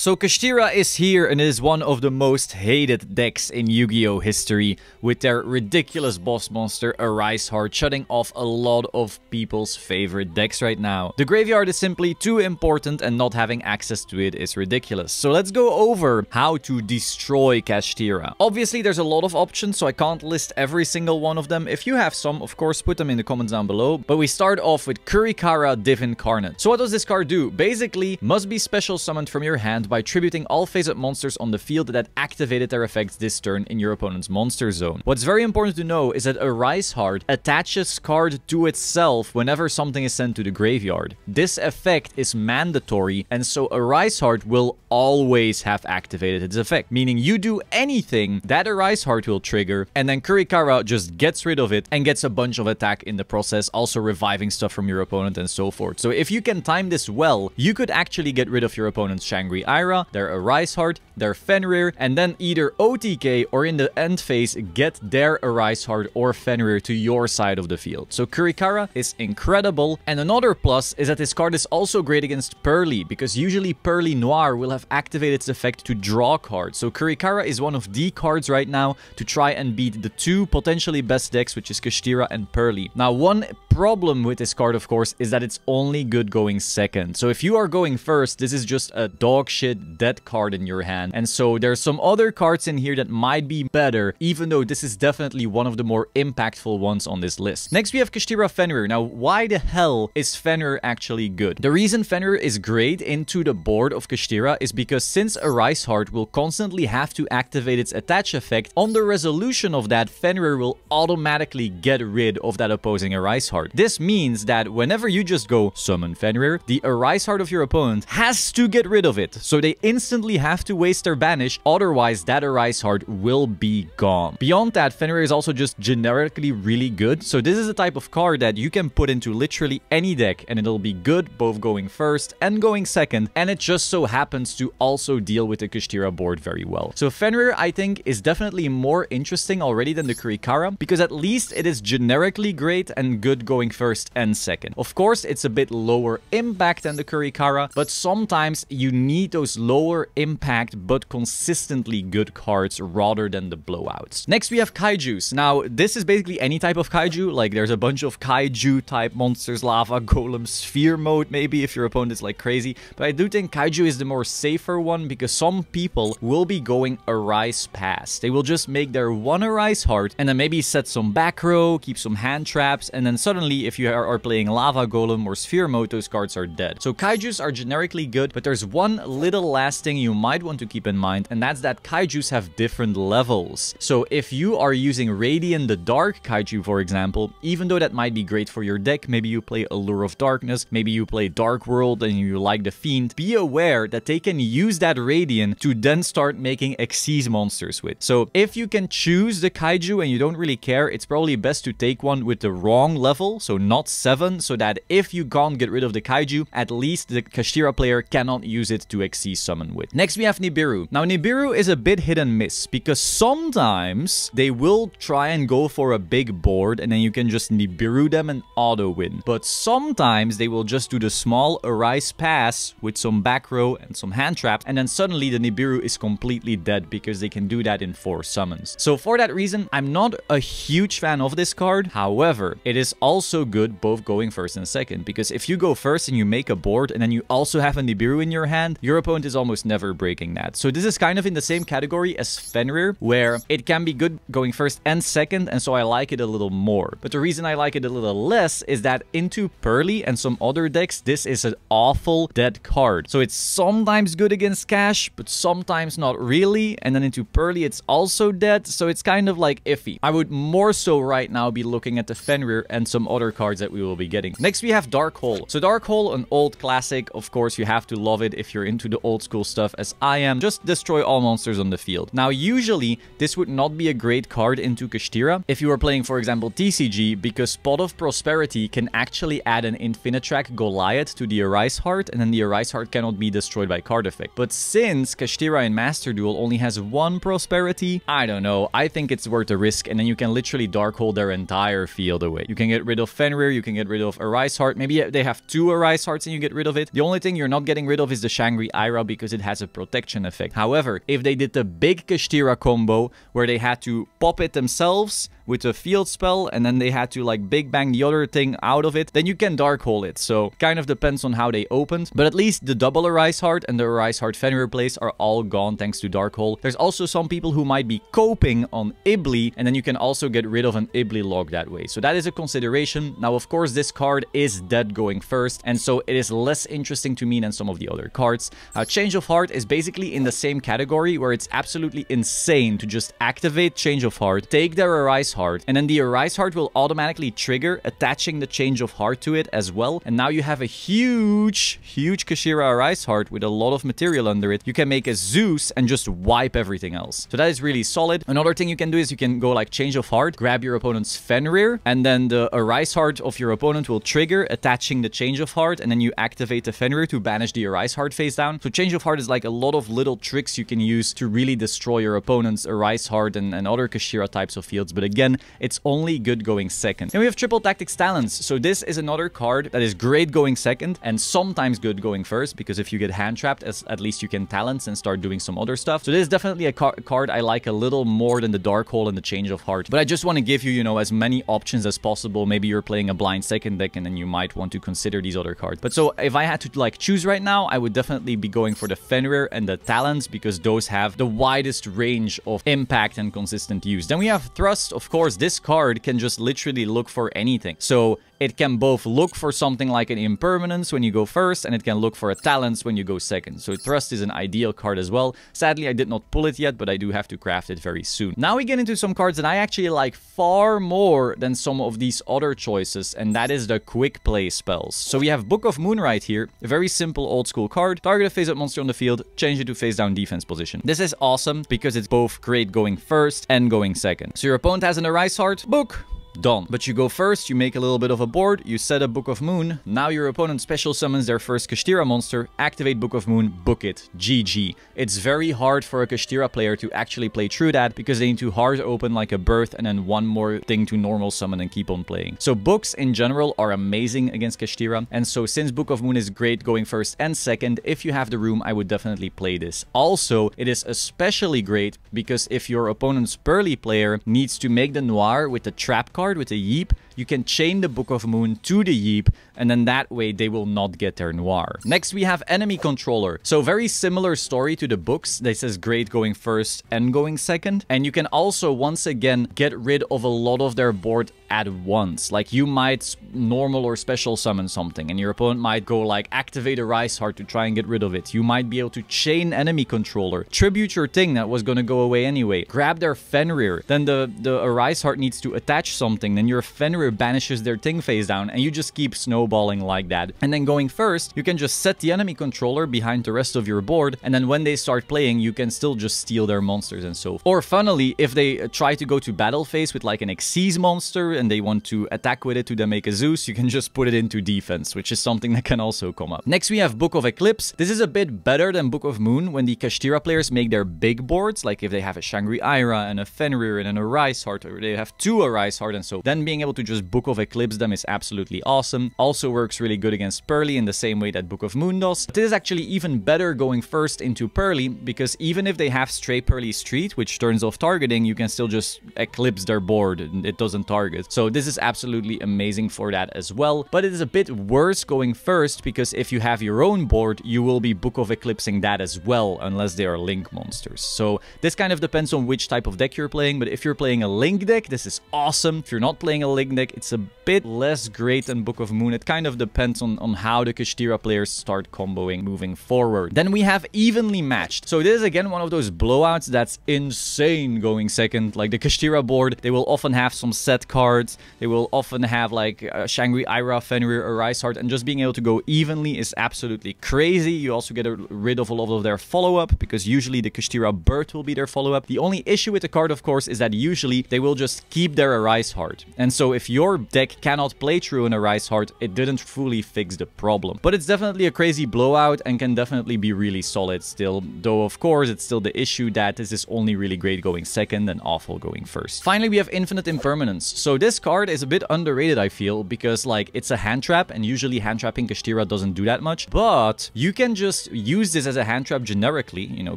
So KASHTIRA is here and is one of the most hated decks in Yu-Gi-Oh history, with their ridiculous boss monster Arise Heart shutting off a lot of people's favorite decks right now. The graveyard is simply too important and not having access to it is ridiculous. So let's go over how to destroy KASHTIRA. Obviously there's a lot of options, so I can't list every single one of them. If you have some, of course, put them in the comments down below. But we start off with Kurikara Div Incarnate. So what does this card do? Basically, must be special summoned from your hand by tributing all face-up monsters on the field that activated their effects this turn in your opponent's monster zone. What's very important to know is that Arise Heart attaches card to itself whenever something is sent to the graveyard. This effect is mandatory, and so Arise Heart will always have activated its effect, meaning you do anything that Arise Heart will trigger, and then Kurikara just gets rid of it and gets a bunch of attack in the process, also reviving stuff from your opponent and so forth. So if you can time this well, you could actually get rid of your opponent's Shangri-Ira, their Arise Heart, their Fener, and then either OTK or in the end phase get their Arise Heart or Fener to your side of the field. So Kurikara is incredible, and another plus is that this card is also great against Pearly, because usually Pearly Noir will have activated its effect to draw cards. So Kurikara is one of the cards right now to try and beat the two potentially best decks, which is KASHTIRA and Pearly. Now, one problem with this card, of course, is that it's only good going second. So if you are going first, this is just a dog shit dead card in your hand. And so there's some other cards in here that might be better, even though this is definitely one of the more impactful ones on this list. Next, we have KASHTIRA Fener. Now, why the hell is Fener actually good? The reason Fener is great into the board of KASHTIRA is because since Arise Heart will constantly have to activate its attach effect, on the resolution of that, Fener will automatically get rid of that opposing Arise Heart. This means that whenever you just go summon Fener, the Arise Heart of your opponent has to get rid of it. So they instantly have to waste their banish, otherwise that Arise Heart will be gone. Beyond that, Fener is also just generically really good. So this is the type of card that you can put into literally any deck and it'll be good both going first and going second, and it just so happens to also deal with the KASHTIRA board very well. So Fener, I think, is definitely more interesting already than the Kurikara, because at least it is generically great and good going first and second. Of course, it's a bit lower impact than the Kurikara, but sometimes you need those lower impact but consistently good cards rather than the blowouts. Next, we have Kaijus. Now, this is basically any type of Kaiju. Like, there's a bunch of Kaiju type monsters, Lava Golem, Sphere mode maybe if your opponent is like crazy. But I do think Kaiju is the more safer one, because some people will be going Arise Pass. They will just make their one Arise Heart and then maybe set some back row, keep some hand traps, and then suddenly if you are playing Lava Golem or Sphere mode, those cards are dead. So Kaijus are generically good, but there's one little last thing you might want to keep in mind, and that's that Kaijus have different levels. So if you are using Radiant the Dark Kaiju, for example, even though that might be great for your deck, maybe you play Allure of Darkness, maybe you play Dark World and you like the Fiend, be aware that they can use that Radiant to then start making Xyz monsters with. So if you can choose the Kaiju and you don't really care, it's probably best to take one with the wrong level, so not 7, so that if you can't get rid of the Kaiju, at least the KASHTIRA player cannot use it to Xyz summon with. Next, we have Nibiru. Now, Nibiru is a bit hit and miss, because sometimes they will try and go for a big board and then you can just Nibiru them and auto win. But sometimes they will just do the small Arise Pass with some back row and some hand traps, and then suddenly the Nibiru is completely dead because they can do that in 4 summons. So for that reason, I'm not a huge fan of this card. However, it is also good both going first and second, because if you go first and you make a board and then you also have a Nibiru in your hand, your opponent is almost never breaking that. So this is kind of in the same category as Fener, where it can be good going first and second, and so I like it a little more. But the reason I like it a little less is that into Pearly and some other decks, this is an awful dead card. So it's sometimes good against Cash, but sometimes not really. And then into Pearly, it's also dead, so it's kind of like iffy. I would more so right now be looking at the Fenrir and some other cards that we will be getting. Next, we have Dark Hole. So Dark Hole, an old classic. Of course, you have to love it if you're into the old school stuff, as I am. Just destroy all monsters on the field. Now, usually, this would not be a great card into KASHTIRA if you were playing, for example, TCG, because Pot of Prosperity can actually add an Infinitrack Goliath to the Arise Heart, and then the Arise Heart cannot be destroyed by card effect. But since KASHTIRA in Master Duel only has 1 Prosperity, I don't know. I think it's worth the risk, and then you can literally Dark Hole their entire field away. You can get rid rid of Fenrir, you can get rid of Arise Heart. Maybe they have 2 Arise Hearts and you get rid of it. The only thing you're not getting rid of is the Shangri-Ira because it has a protection effect. However, if they did the big KASHTIRA combo where they had to pop it themselves with a field spell and then they had to like big bang the other thing out of it, then you can dark hole it. So kind of depends on how they opened, but at least the double Arise Heart and the Arise Heart Fenrir plays are all gone thanks to dark hole. There's also some people who might be coping on Ibli, and then you can also get rid of an Ibli log that way. So that is a consideration. Now of course this card is dead going first, and so it is less interesting to me than some of the other cards. Change of Heart is basically in the same category where it's absolutely insane to just activate Change of Heart, take their Arise Heart, and then the Arise Heart will automatically trigger, attaching the Change of Heart to it as well. And now you have a huge KASHTIRA Arise Heart with a lot of material under it. You can make a Zeus and just wipe everything else. So that is really solid. Another thing you can do is you can go like Change of Heart, grab your opponent's Fenrir, and then the Arise Heart of your opponent will trigger, attaching the Change of Heart, and then you activate the Fenrir to banish the Arise Heart face down. So Change of Heart is like a lot of little tricks you can use to really destroy your opponent's Arise Heart and other KASHTIRA types of fields. But again, it's only good going second. Then we have Triple Tactics Talents. So this is another card that is great going second and sometimes good going first, because if you get hand trapped, at least you can talents and start doing some other stuff. So this is definitely a card I like a little more than the Dark Hole and the Change of Heart. But I just want to give you, you know, as many options as possible. Maybe you're playing a blind second deck and then you might want to consider these other cards. But so if I had to like choose right now, I would definitely be going for the Fenrir and the Talents, because those have the widest range of impact and consistent use. Then we have Thrust. Of course, this card can just literally look for anything. So it can both look for something like an impermanence when you go first, and it can look for a talents when you go second. So Thrust is an ideal card as well. Sadly, I did not pull it yet, but I do have to craft it very soon. Now we get into some cards that I actually like far more than some of these other choices, and that is the quick play spells. So we have Book of Moon right here, a very simple old school card. Target a face-up monster on the field, change it to face-down defense position. This is awesome because it's both great going first and going second. So your opponent has an Arise Heart, book. Done. But you go first, you make a little bit of a board, you set a Book of Moon. Now your opponent special summons their first KASHTIRA monster, activate Book of Moon, book it. GG. It's very hard for a KASHTIRA player to actually play through that because they need to hard open like a birth and then one more thing to normal summon and keep on playing. So books in general are amazing against KASHTIRA, and so since Book of Moon is great going first and second, if you have the room, I would definitely play this. Also, it is especially great because if your opponent's Pearly player needs to make the Noir with the trap card, with a Yeep, you can chain the Book of Moon to the Yeep, and then that way they will not get their Noir. Next we have Enemy Controller. So very similar story to the books. This is great going first and going second, and you can also once again get rid of a lot of their board at once. Like you might normal or special summon something and your opponent might go like activate a Rise Heart to try and get rid of it. You might be able to chain Enemy Controller, tribute your thing that was going to go away anyway, grab their Fenrir, then the Rise Heart needs to attach something, then your Fenrir banishes their thing face down, and you just keep snowballing like that. And then going first, you can just set the Enemy Controller behind the rest of your board, and then when they start playing, you can still just steal their monsters and so forth. Or funnily, if they try to go to battle phase with like an Xyz monster and they want to attack with it to then make a Zeus, you can just put it into defense, which is something that can also come up. Next we have Book of Eclipse. This is a bit better than Book of Moon when the KASHTIRA players make their big boards, like if they have a Shangri-Ira and a Fenrir and an Arise Heart, or they have two Arise Heart, and so then being able to just Book of Eclipse them is absolutely awesome. Also works really good against Pearly in the same way that Book of Moon does. But this is actually even better going first into Pearly, because even if they have straight Pearly Street, which turns off targeting, you can still just Eclipse their board and it doesn't target. So this is absolutely amazing for that as well. But it is a bit worse going first, because if you have your own board, you will be Book of Eclipsing that as well, unless they are Link monsters. So this kind of depends on which type of deck you're playing, but if you're playing a Link deck, this is awesome. If you're not playing a Link deck, it's a bit less great than Book of Moon. It kind of depends on how the KASHTIRA players start comboing moving forward. Then we have Evenly Matched. So this is again one of those blowouts that's insane going second. Like the KASHTIRA board, they will often have some set cards. They will often have like Shangri-Ira, Fenrir, Arise Heart, and just being able to go evenly is absolutely crazy. You also get rid of a lot of their follow-up, because usually the KASHTIRA bird will be their follow-up. The only issue with the card, of course, is that usually they will just keep their Arise Heart. And so if if your deck cannot play through an Arise Heart, it didn't fully fix the problem. But it's definitely a crazy blowout and can definitely be really solid still, though of course it's still the issue that this is only really great going second and awful going first. Finally, we have Infinite Impermanence. So this card is a bit underrated, I feel, because like it's a hand trap, and usually hand trapping KASHTIRA doesn't do that much, but you can just use this as a hand trap generically, you know,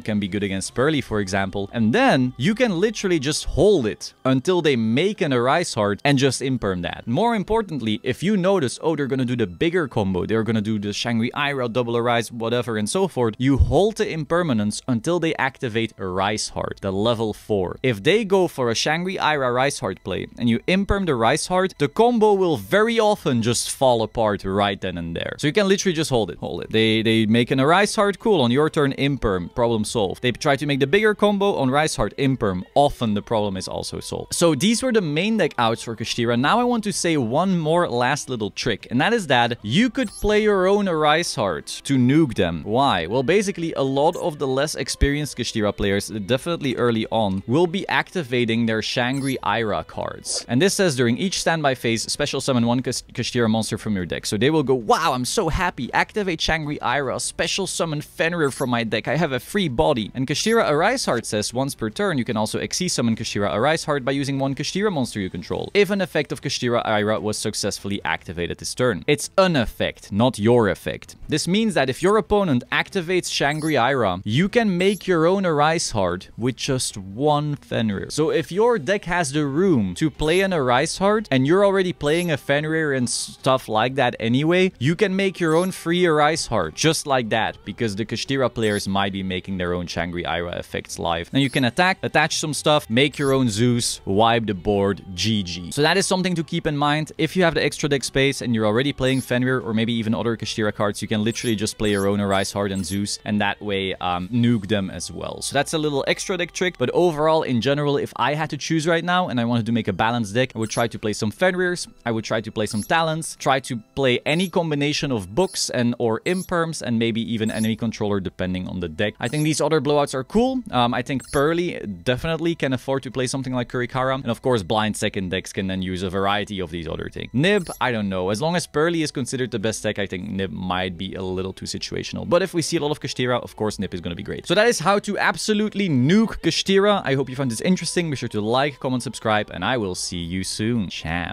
can be good against Pearly, for example, and then you can literally just hold it until they make an Arise Heart and just imperm that. More importantly, if you notice, oh, they're gonna do the bigger combo, they're gonna do the Shangri-Ira, double Arise, whatever, and so forth, you hold the impermanence until they activate Arise Heart, the level 4. If they go for a Shangri-Ira Arise Heart play and you imperm the Arise Heart, the combo will very often just fall apart right then and there. So you can literally just hold it. They make an Arise Heart, cool, on your turn, imperm, problem solved. They try to make the bigger combo on Arise Heart, imperm, often the problem is also solved. So these were the main deck outs for KASHTIRA. Now I want to say one more last little trick, and that is that you could play your own Arise Heart to nuke them. Why? Well, basically a lot of the less experienced KASHTIRA players, definitely early on, will be activating their Shangri-Ira cards. And this says during each standby phase, special summon one KASHTIRA monster from your deck. So they will go, wow, I'm so happy, activate Shangri-Ira, special summon Fener from my deck, I have a free body. And KASHTIRA Arise Heart says once per turn, you can also XC summon KASHTIRA Arise Heart by using one KASHTIRA monster you control, if an effect of KASHTIRA Ira was successfully activated this turn. It's an effect, not your effect. This means that if your opponent activates Shangri-Ira, you can make your own Arise Heart with just one Fenrir. So if your deck has the room to play an Arise Heart, and you're already playing a Fenrir and stuff like that anyway, you can make your own free Arise Heart, just like that, because the KASHTIRA players might be making their own Shangri-Ira effects live. Then you can attack, attach some stuff, make your own Zeus, wipe the board, GG. So that is something to keep in mind. If you have the extra deck space and you're already playing Fenrir or maybe even other KASHTIRA cards, you can literally just play your own Arise Heart and Zeus, and that way nuke them as well. So that's a little extra deck trick, but overall, in general, if I had to choose right now and I wanted to make a balanced deck, I would try to play some Fenrirs, I would try to play some Talents, try to play any combination of books and or imperms, and maybe even enemy controller depending on the deck. I think these other blowouts are cool. I think Pearly definitely can afford to play something like Kurikara, and of course blind second decks can then use a variety of these other things. Nib, I don't know. As long as Pearly is considered the best deck, I think Nib might be a little too situational. But if we see a lot of KASHTIRA, of course Nib is going to be great. So that is how to absolutely nuke KASHTIRA. I hope you found this interesting. Be sure to like, comment, subscribe, and I will see you soon. Ciao.